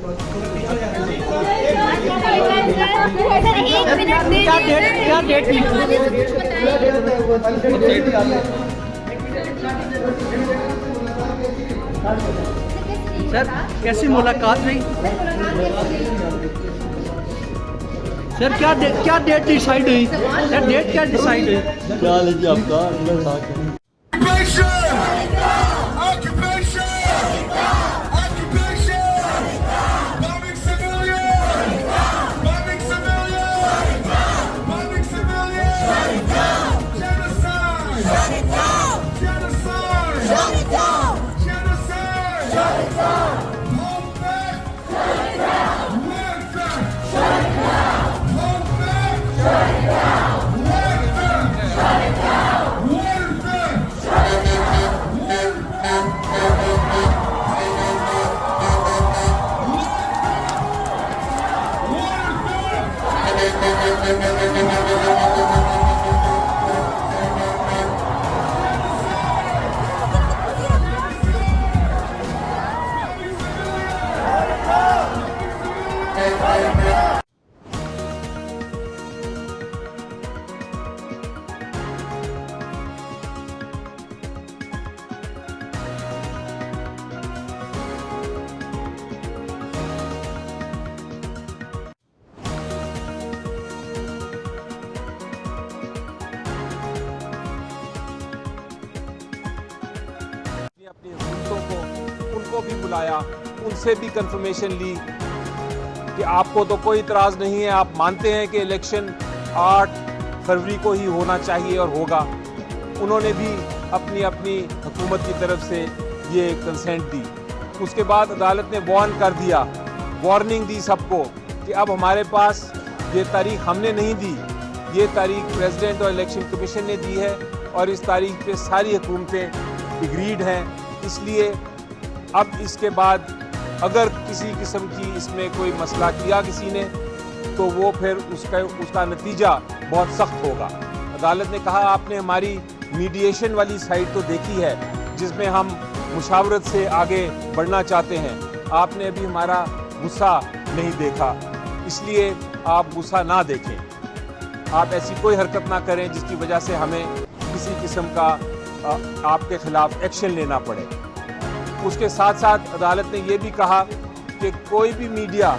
क्या डेट थी? सर कैसी मुलाकात हुई सर? क्या डेट डिसाइड हुई सर? डेट क्या डिसाइड हुई? क्या लीजिए आपका अपनी हुकूमतों को उनको भी बुलाया, उनसे भी कंफर्मेशन ली कि आपको तो कोई इतराज़ नहीं है, आप मानते हैं कि इलेक्शन 8 फरवरी को ही होना चाहिए और होगा। उन्होंने भी अपनी अपनी हुकूमत की तरफ से ये कंसेंट दी। उसके बाद अदालत ने वार्न कर दिया, वार्निंग दी सबको कि अब हमारे पास ये तारीख हमने नहीं दी, ये तारीख प्रेसिडेंट और इलेक्शन कमीशन ने दी है और इस तारीख पे सारी हुकूमतें एग्रीड हैं। इसलिए अब इसके बाद अगर किसी किस्म की इसमें कोई मसला किया किसी ने तो वो फिर उसका नतीजा बहुत सख्त होगा। अदालत ने कहा आपने हमारी मीडिएशन वाली साइड तो देखी है जिसमें हम मुशावरत से आगे बढ़ना चाहते हैं, आपने अभी हमारा गुस्सा नहीं देखा, इसलिए आप गुस्सा ना देखें, आप ऐसी कोई हरकत ना करें जिसकी वजह से हमें किसी किस्म का आपके खिलाफ एक्शन लेना पड़े। उसके साथ साथ अदालत ने ये भी कहा कि कोई भी मीडिया